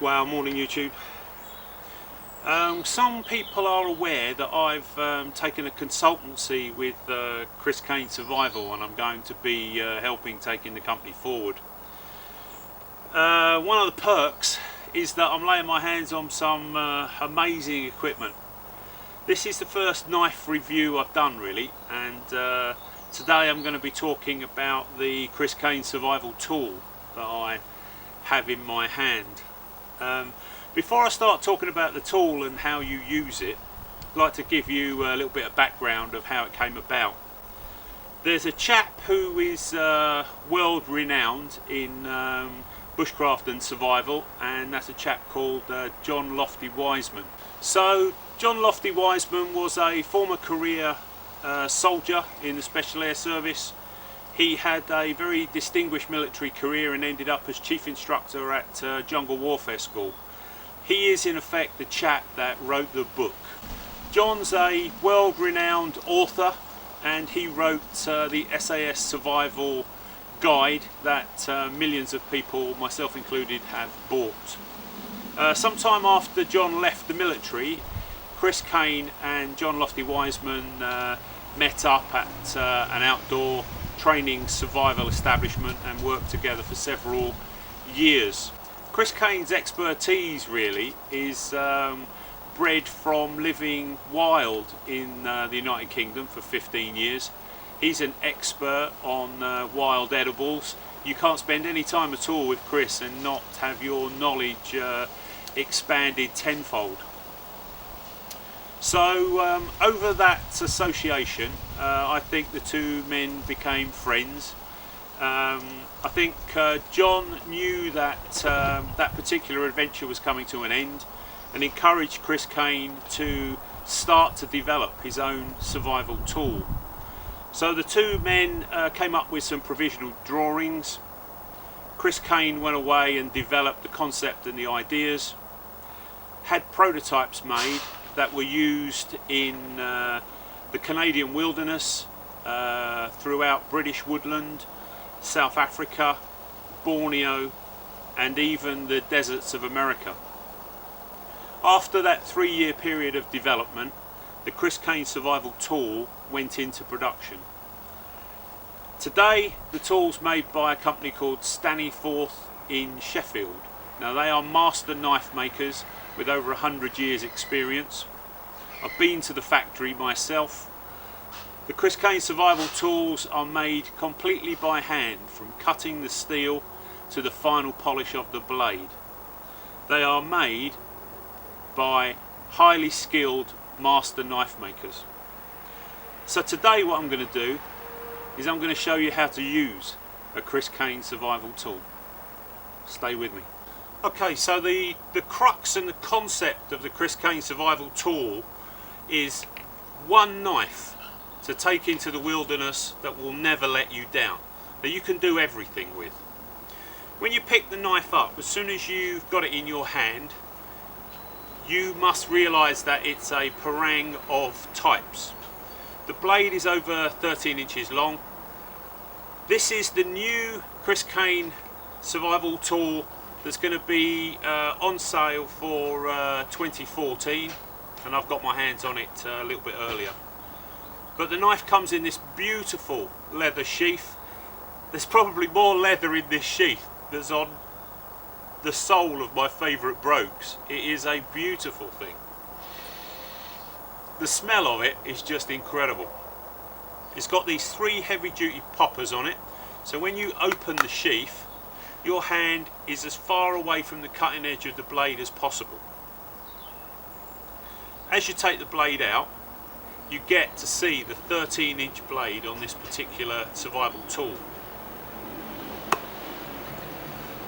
Rockwell, morning YouTube. Some people are aware that I've taken a consultancy with Caine Survival, and I'm going to be helping taking the company forward. One of the perks is that I'm laying my hands on some amazing equipment. This is the first knife review I've done really, and today I'm going to be talking about the Caine Survival tool that I have in my hand. Before I start talking about the tool and how you use it, I'd like to give you a little bit of background of how it came about. There's a chap who is world renowned in bushcraft and survival, and that's a chap called John Lofty Wiseman. So John Lofty Wiseman was a former career soldier in the Special Air Service. He had a very distinguished military career and ended up as chief instructor at Jungle Warfare School. He is in effect the chap that wrote the book. John's a world-renowned author, and he wrote the SAS Survival Guide that millions of people, myself included, have bought. Sometime after John left the military, Caine and John Lofty Wiseman met up at an outdoor training survival establishment and worked together for several years. Caine's expertise really is bred from living wild in the United Kingdom for 15 years. He's an expert on wild edibles. You can't spend any time at all with Chris and not have your knowledge expanded tenfold. So over that association, I think the two men became friends. I think John knew that that particular adventure was coming to an end, and encouraged Caine to start to develop his own survival tool. So the two men came up with some provisional drawings. Caine went away and developed the concept and the ideas, had prototypes made that were used in the Canadian wilderness, throughout British woodland, South Africa, Borneo, and even the deserts of America. After that 3-year period of development, the Caine Survival tool went into production. Today the tool's made by a company called Staniforth in Sheffield. Now they are master knife makers with over 100 years experience. I've been to the factory myself. The Caine Survival tools are made completely by hand, from cutting the steel to the final polish of the blade. They are made by highly skilled master knife makers. So today what I'm going to do is I'm going to show you how to use a Caine Survival tool. Stay with me. Okay, so the crux and the concept of the Caine Survival tool is one knife to take into the wilderness that will never let you down, that you can do everything with. When you pick the knife up, as soon as you've got it in your hand, you must realise that it's a parang of types. The blade is over 13 inches long. This is the new Caine Survival tool that's going to be on sale for 2014, and I've got my hands on it a little bit earlier. But the knife comes in this beautiful leather sheath. There's probably more leather in this sheath that's on the sole of my favourite brogues. It is a beautiful thing. The smell of it is just incredible. It's got these 3 heavy duty poppers on it, so when you open the sheath, your hand is as far away from the cutting edge of the blade as possible. As you take the blade out, you get to see the 13-inch blade on this particular survival tool.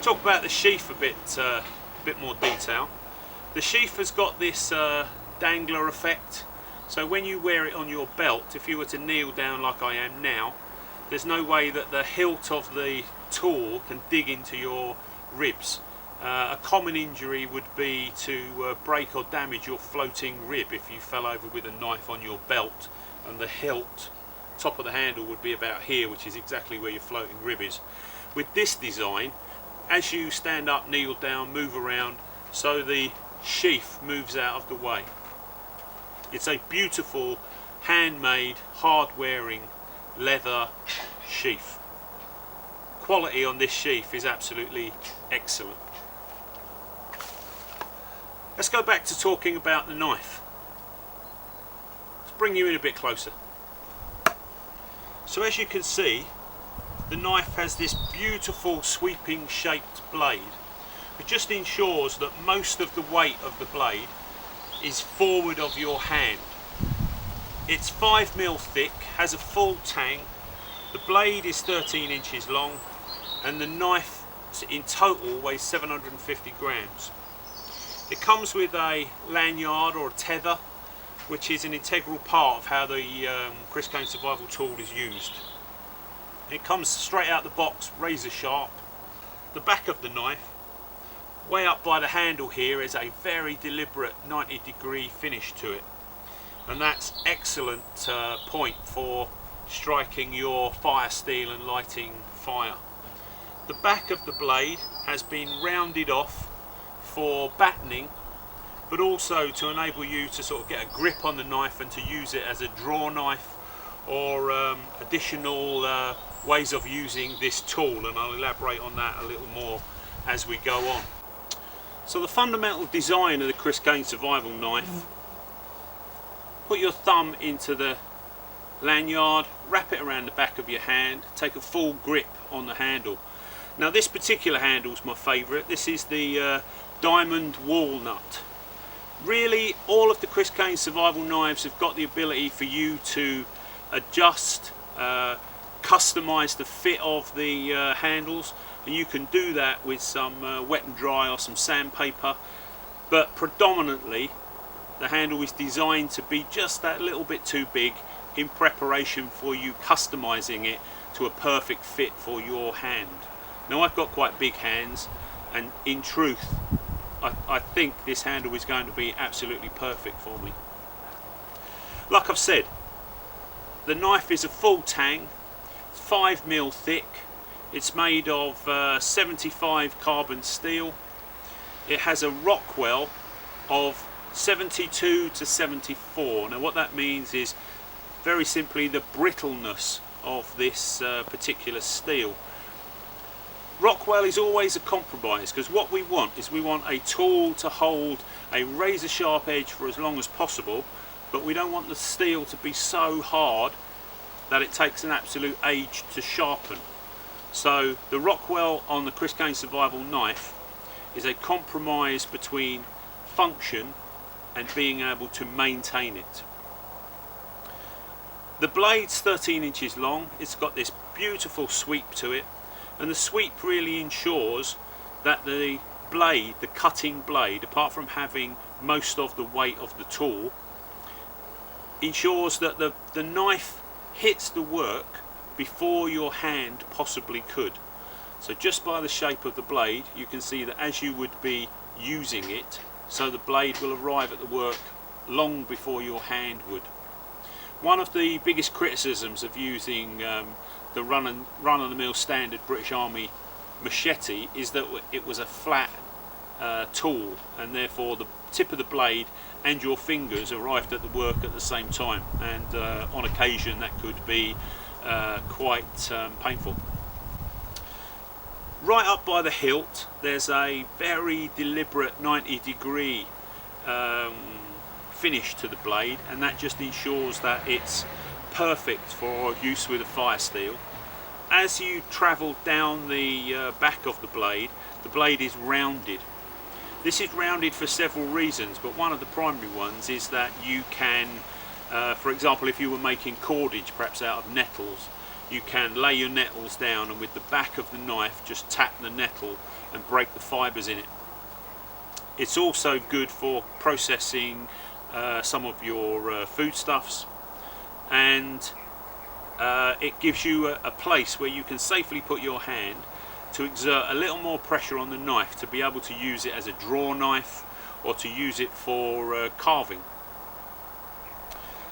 Talk about the sheath a bit more detail. The sheath has got this dangler effect, so when you wear it on your belt, if you were to kneel down like I am now, there's no way that the hilt of the tool can dig into your ribs. A common injury would be to break or damage your floating rib if you fell over with a knife on your belt, and the hilt, top of the handle, would be about here, which is exactly where your floating rib is. With this design, as you stand up, kneel down, move around, so the sheath moves out of the way. It's a beautiful handmade, hard-wearing leather sheath. Quality on this sheath is absolutely excellent. Let's go back to talking about the knife. Let's bring you in a bit closer. So as you can see, the knife has this beautiful sweeping shaped blade. It just ensures that most of the weight of the blade is forward of your hand. It's 5mm thick, has a full tang, the blade is 13 inches long, and the knife in total weighs 750 grams. It comes with a lanyard or a tether, which is an integral part of how the Chris Caine survival tool is used. It comes straight out the box, razor sharp. The back of the knife, way up by the handle here, is a very deliberate 90-degree finish to it, and that's excellent point for striking your fire steel and lighting fire. The back of the blade has been rounded off for battening, but also to enable you to sort of get a grip on the knife and to use it as a draw knife or additional ways of using this tool, and I'll elaborate on that a little more as we go on. So the fundamental design of the Chris Caine survival knife: put your thumb into the lanyard, wrap it around the back of your hand, take a full grip on the handle. Now this particular handle is my favourite. This is the diamond walnut. Really, all of the Chris Caine survival knives have got the ability for you to adjust, customise the fit of the handles, and you can do that with some wet and dry or some sandpaper, but predominantly the handle is designed to be just that little bit too big in preparation for you customising it to a perfect fit for your hand. Now I've got quite big hands, and in truth I think this handle is going to be absolutely perfect for me. Like I've said, the knife is a full tang, 5mm thick, it's made of 75 carbon steel, it has a ROCKWELL of 72 to 74. Now what that means is very simply the brittleness of this particular steel. ROCKWELL is always a compromise, because what we want is we want a tool to hold a razor sharp edge for as long as possible, but we don't want the steel to be so hard that it takes an absolute age to sharpen. So the ROCKWELL on the Chris Caine survival knife is a compromise between function and being able to maintain it. The blade's 13 inches long, it's got this beautiful sweep to it, and the sweep really ensures that the blade, the cutting blade, apart from having most of the weight of the tool, ensures that the knife hits the work before your hand possibly could. So just by the shape of the blade you can see that as you would be using it, so the blade will arrive at the work long before your hand would. One of the biggest criticisms of using the run-of-the-mill standard British Army machete is that it was a flat tool, and therefore the tip of the blade and your fingers arrived at the work at the same time, and on occasion that could be quite painful. Right up by the hilt there's a very deliberate 90-degree finish to the blade, and that just ensures that it's perfect for use with a fire steel. As you travel down the back of the blade is rounded. This is rounded for several reasons, but one of the primary ones is that you can, for example, if you were making cordage perhaps out of nettles, you can lay your nettles down and with the back of the knife just tap the nettle and break the fibres in it. It's also good for processing some of your foodstuffs, and it gives you a place where you can safely put your hand to exert a little more pressure on the knife to be able to use it as a draw knife or to use it for carving.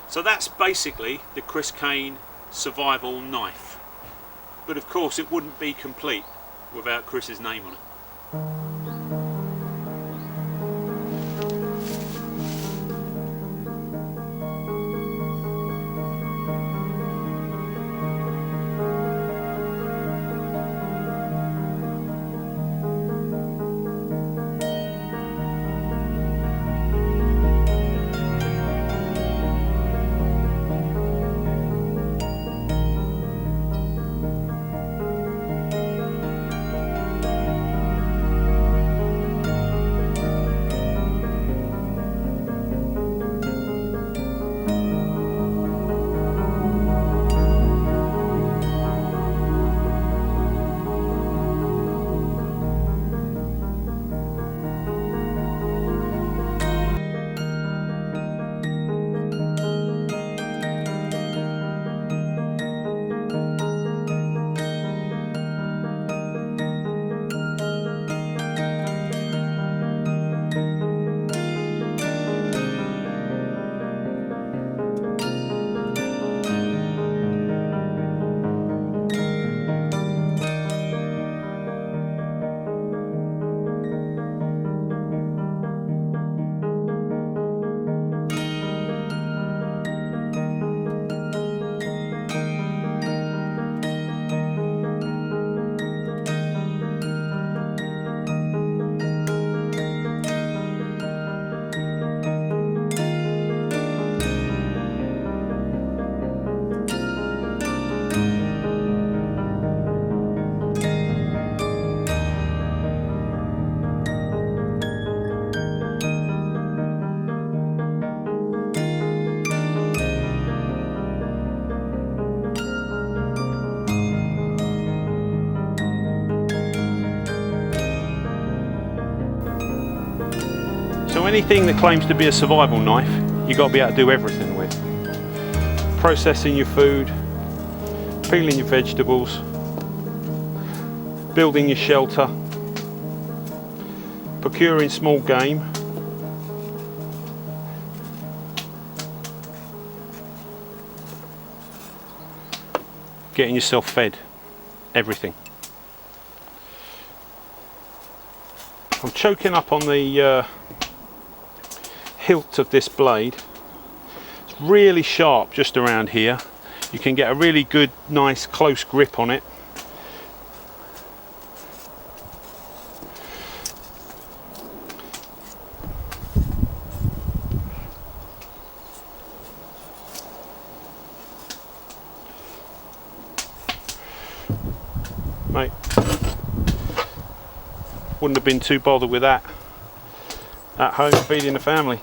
So that's basically the Chris Caine survival knife, but of course it wouldn't be complete without Chris's name on it. So anything that claims to be a survival knife, you've got to be able to do everything with. Processing your food, peeling your vegetables, building your shelter, procuring small game, getting yourself fed, everything. I'm choking up on the hilt of this blade. It's really sharp just around here. You can get a really good, nice, close grip on it. Mate, wouldn't have been too bothered with that at home feeding the family.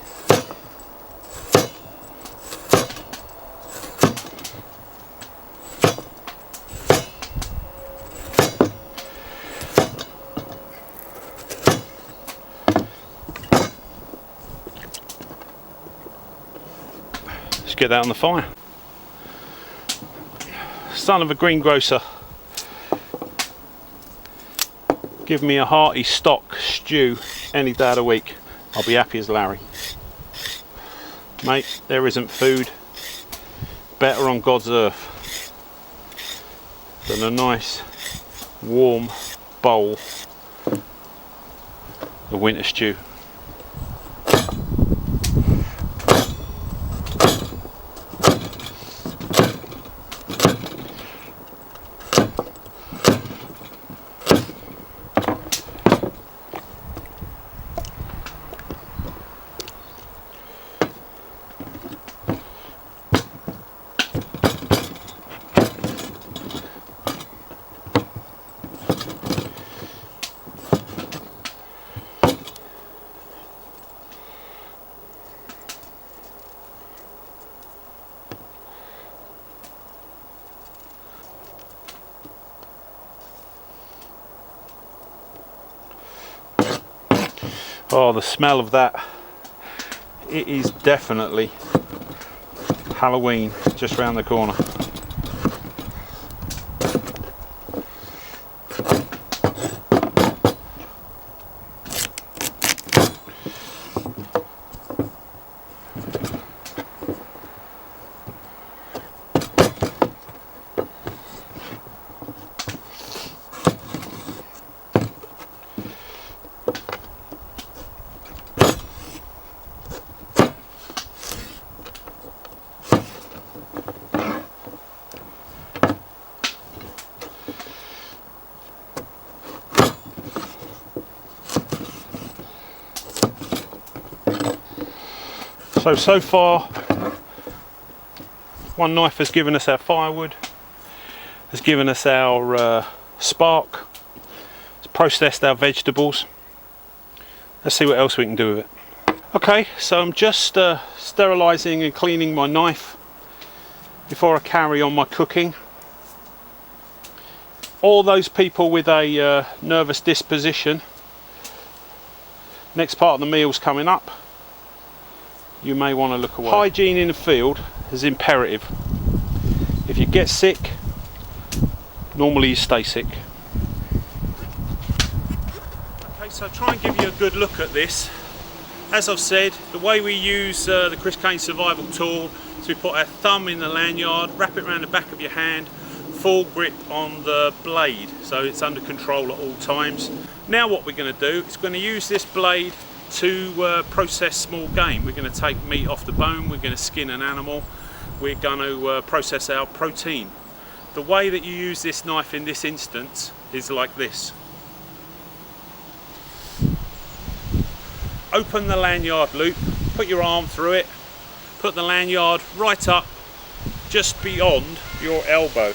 Let's get that on the fire. Son of a greengrocer, give me a hearty stock stew any day of the week. I'll be happy as Larry. Mate, there isn't food better on God's earth than a nice warm bowl of winter stew. Oh, the smell of that. It is definitely Halloween just round the corner. So far, one knife has given us our firewood, has given us our spark, it's processed our vegetables. Let's see what else we can do with it. Okay, so I'm just sterilising and cleaning my knife before I carry on my cooking. All those people with a nervous disposition, next part of the meal's coming up. You may want to look away. Hygiene in the field is imperative. If you get sick, normally you stay sick. Okay, so try and give you a good look at this. As I've said, the way we use the Caine survival tool is we put our thumb in the lanyard, wrap it around the back of your hand, full grip on the blade so it's under control at all times. Now what we're going to do is going to use this blade to process small game. We're going to take meat off the bone, we're going to skin an animal, we're going to process our protein. The way that you use this knife in this instance is like this. Open the lanyard loop, put your arm through it, put the lanyard right up just beyond your elbow.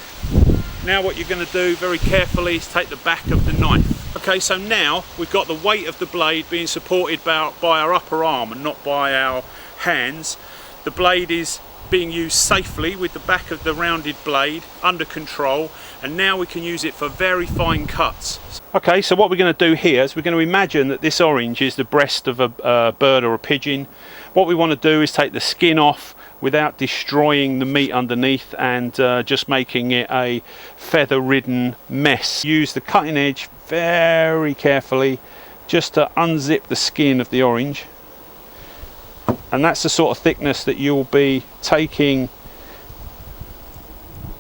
Now what you're going to do very carefully is take the back of the knife. Okay, so now we've got the weight of the blade being supported by our upper arm and not by our hands. The blade is being used safely with the back of the rounded blade under control, and now we can use it for very fine cuts. Okay, so what we're going to do here is we're going to imagine that this orange is the breast of a bird or a pigeon. What we want to do is take the skin off without destroying the meat underneath and just making it a feather-ridden mess. Use the cutting edge very carefully just to unzip the skin of the orange, and that's the sort of thickness that you'll be taking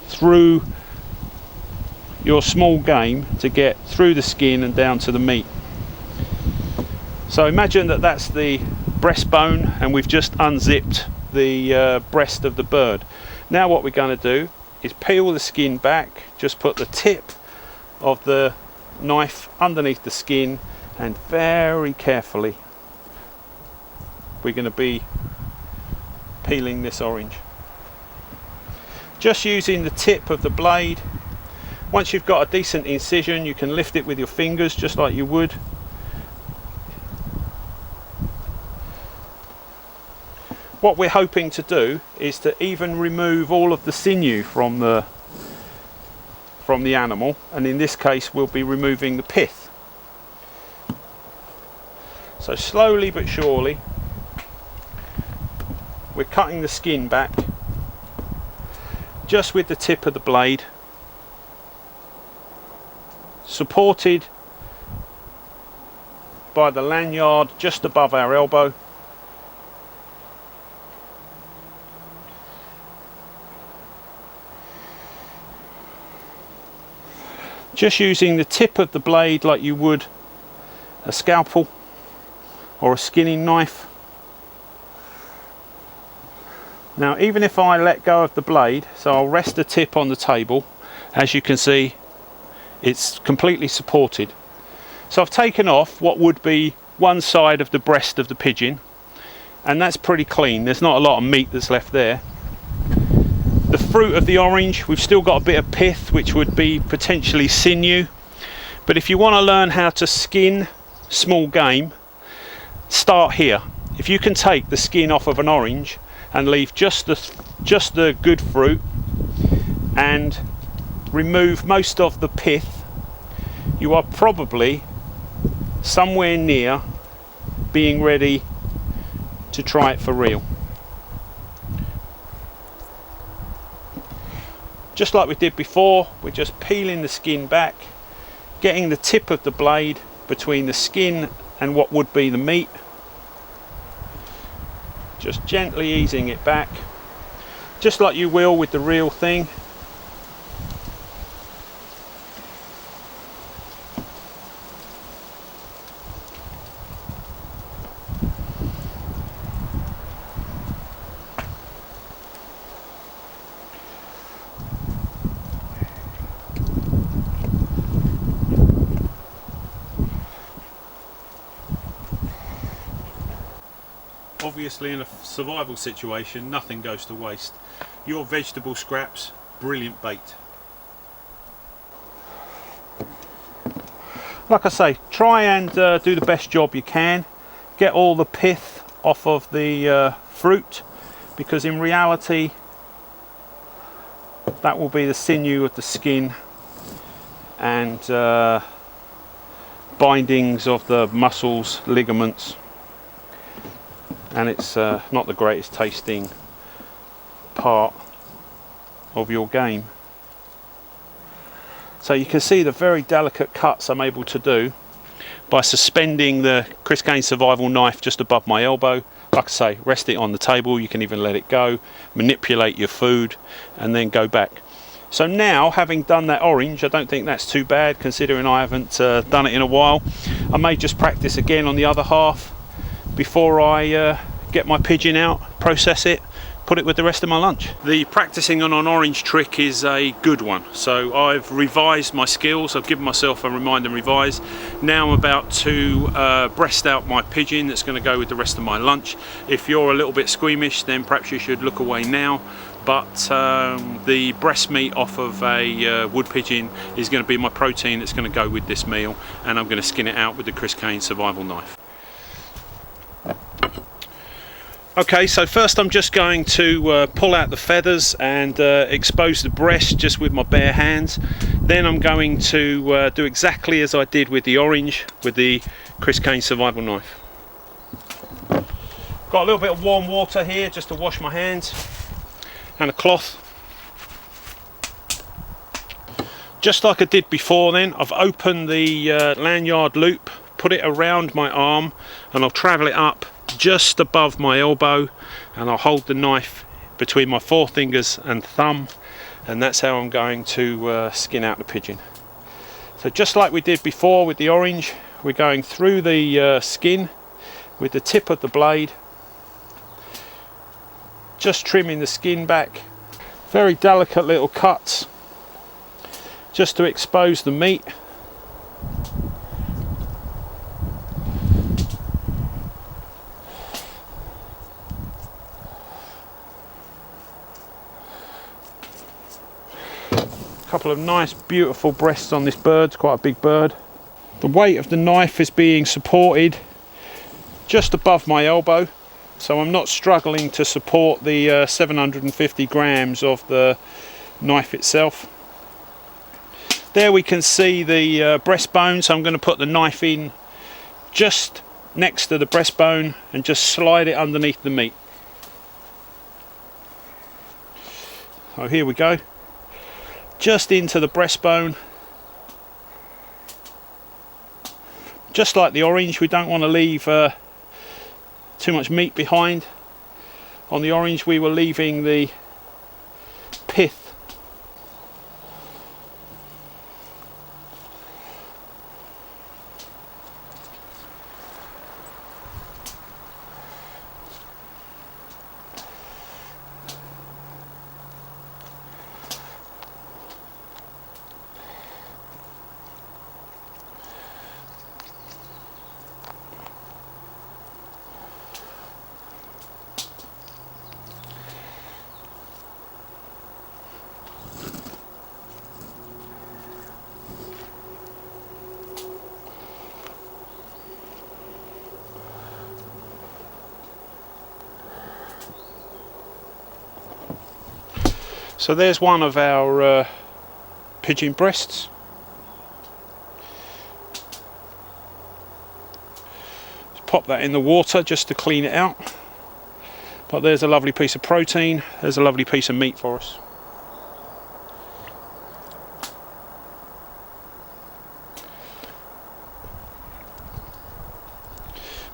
through your small game to get through the skin and down to the meat. So imagine that that's the breastbone, and we've just unzipped the breast of the bird. Now what we're going to do is peel the skin back, just put the tip of the knife underneath the skin, and very carefully we're going to be peeling this orange. Just using the tip of the blade. Once you've got a decent incision, you can lift it with your fingers just like you would. What we're hoping to do is to even remove all of the sinew from the animal, and in this case we'll be removing the pith. So slowly but surely we're cutting the skin back just with the tip of the blade, supported by the lanyard just above our elbow. Just using the tip of the blade like you would a scalpel or a skinning knife. Now even if I let go of the blade, so I'll rest the tip on the table, as you can see it's completely supported. So I've taken off what would be one side of the breast of the pigeon, and that's pretty clean. There's not a lot of meat that's left there. The fruit of the orange, we've still got a bit of pith, which would be potentially sinew. But if you want to learn how to skin small game, start here. If you can take the skin off of an orange and leave just the good fruit and remove most of the pith, you are probably somewhere near being ready to try it for real. Just like we did before, we're just peeling the skin back, getting the tip of the blade between the skin and what would be the meat, just gently easing it back, just like you will with the real thing. Obviously in a survival situation nothing goes to waste. Your vegetable scraps, brilliant bait. Like I say, try and do the best job you can. Get all the pith off of the fruit, because in reality that will be the sinew of the skin and bindings of the muscles, ligaments. And it's not the greatest tasting part of your game. So you can see the very delicate cuts I'm able to do by suspending the Caine survival knife just above my elbow. Like I say, rest it on the table, you can even let it go, manipulate your food and then go back. So now, having done that orange, I don't think that's too bad considering I haven't done it in a while. I may just practice again on the other half before I get my pigeon out, process it, put it with the rest of my lunch. The practicing on an orange trick is a good one. So I've revised my skills, I've given myself a remind and revise. Now I'm about to breast out my pigeon that's going to go with the rest of my lunch. If you're a little bit squeamish, then perhaps you should look away now. But the breast meat off of a wood pigeon is going to be my protein that's going to go with this meal, and I'm going to skin it out with the Caine survival knife. Okay, so first I'm just going to pull out the feathers and expose the breast just with my bare hands. Then I'm going to do exactly as I did with the orange, with the Chris Caine survival knife. Got a little bit of warm water here just to wash my hands, and a cloth. Just like I did before then, I've opened the lanyard loop, put it around my arm, and I'll travel it up just above my elbow, and I'll hold the knife between my forefingers and thumb, and that's how I'm going to skin out the pigeon. So just like we did before with the orange, we're going through the skin with the tip of the blade, just trimming the skin back. Very delicate little cuts just to expose the meat. Couple of nice beautiful breasts on this bird. It's quite a big bird. The weight of the knife is being supported just above my elbow, so I'm not struggling to support the 750 grams of the knife itself. There we can see the breastbone, so I'm going to put the knife in just next to the breastbone and just slide it underneath the meat. So here we go. Just into the breastbone. Just like the orange, we don't want to leave too much meat behind. On the orange we were leaving the pith. So there's one of our pigeon breasts. Just pop that in the water just to clean it out. But there's a lovely piece of protein, there's a lovely piece of meat for us.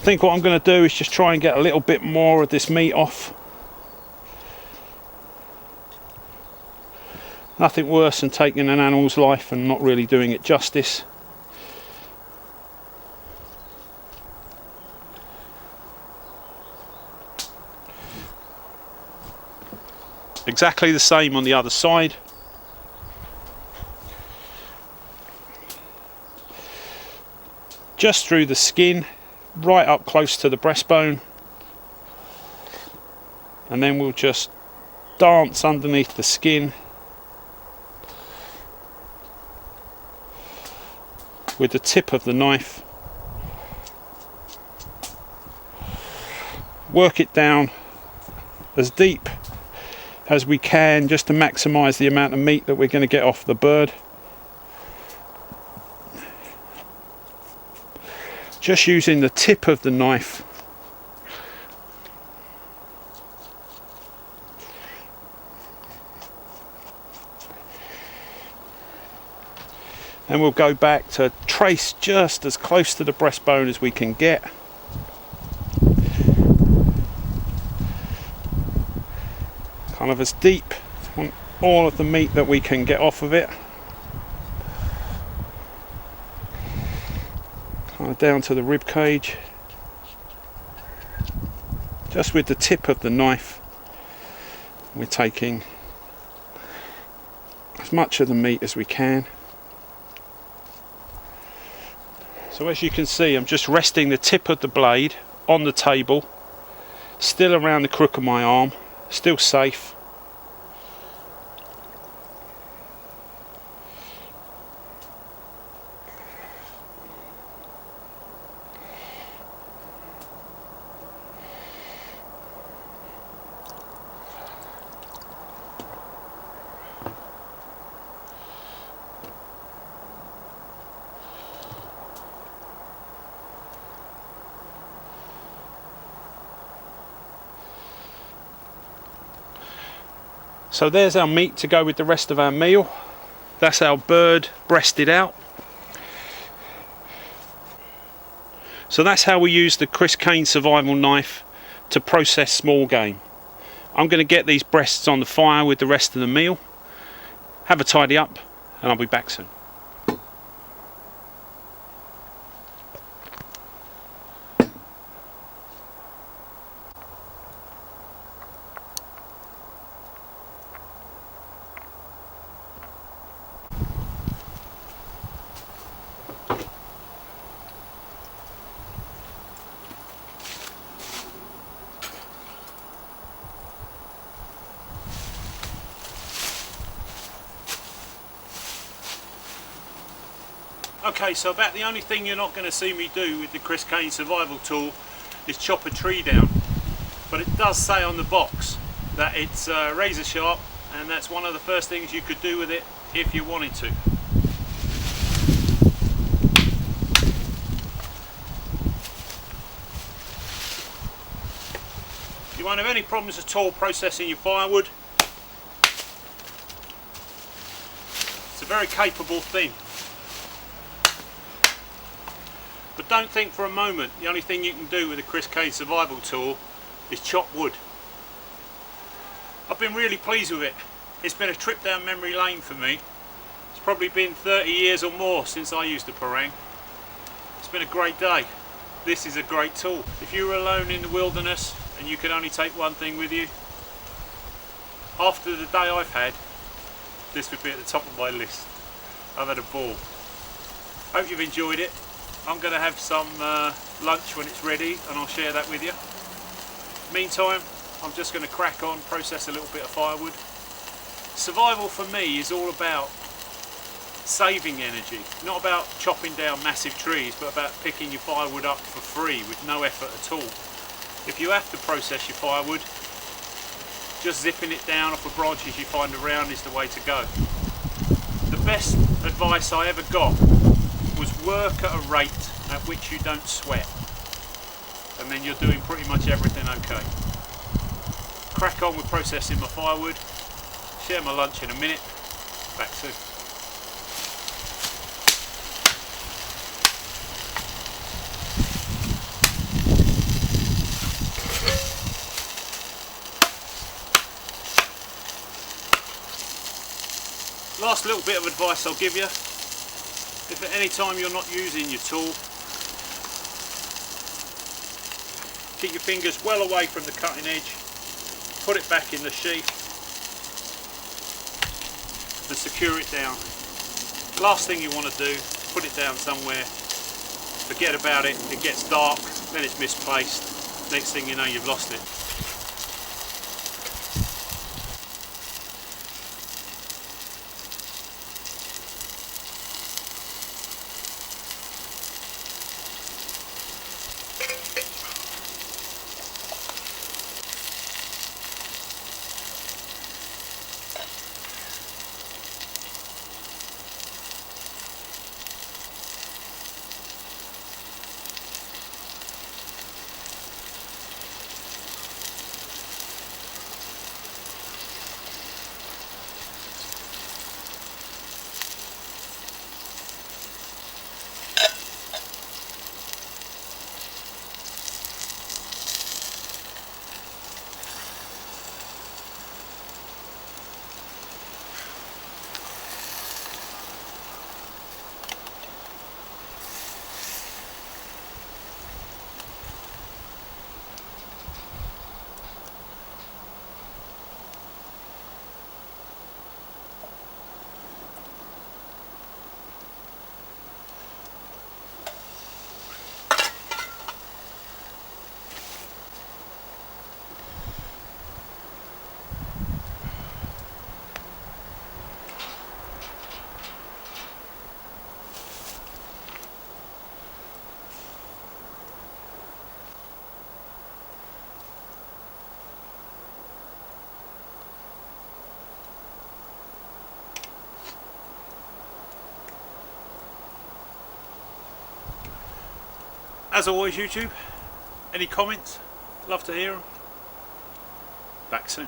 I think what I'm going to do is just try and get a little bit more of this meat off. Nothing worse than taking an animal's life and not really doing it justice. Exactly the same on the other side. Just through the skin, right up close to the breastbone. And then we'll just dance underneath the skin with the tip of the knife. Work it down as deep as we can just to maximize the amount of meat that we're going to get off the bird. Just using the tip of the knife. And we'll go back to trace just as close to the breastbone as we can get. Kind of as deep on all of the meat that we can get off of it. Kind of down to the rib cage. Just with the tip of the knife, we're taking as much of the meat as we can. So as you can see, I'm just resting the tip of the blade on the table, still around the crook of my arm, still safe. So there's our meat to go with the rest of our meal. That's our bird breasted out. So that's how we use the Caine survival knife to process small game. I'm going to get these breasts on the fire with the rest of the meal, have a tidy up, and I'll be back soon. Okay, so about the only thing you're not going to see me do with the Caine survival tool is chop a tree down. But it does say on the box that it's razor sharp, and that's one of the first things you could do with it if you wanted to. You won't have any problems at all processing your firewood. It's a very capable thing. But don't think for a moment the only thing you can do with the Caine survival tool is chop wood. I've been really pleased with it. It's been a trip down memory lane for me. It's probably been 30 years or more since I used a parang. It's been a great day. This is a great tool. If you were alone in the wilderness and you could only take one thing with you, after the day I've had, this would be at the top of my list. I've had a ball. Hope you've enjoyed it. I'm going to have some lunch when it's ready, and I'll share that with you. Meantime, I'm just going to crack on, process a little bit of firewood. Survival for me is all about saving energy, not about chopping down massive trees, but about picking your firewood up for free with no effort at all. If you have to process your firewood, just zipping it down off the branches you find around is the way to go. The best advice I ever got was work at a rate at which you don't sweat, and then you're doing pretty much everything okay. Crack on with processing my firewood, share my lunch in a minute, back soon. Last little bit of advice I'll give you. If at any time you're not using your tool, keep your fingers well away from the cutting edge, put it back in the sheath and secure it down. Last thing you want to do, put it down somewhere, forget about it, it gets dark, then it's misplaced, next thing you know you've lost it. As always, YouTube, any comments? Love to hear them. Back soon.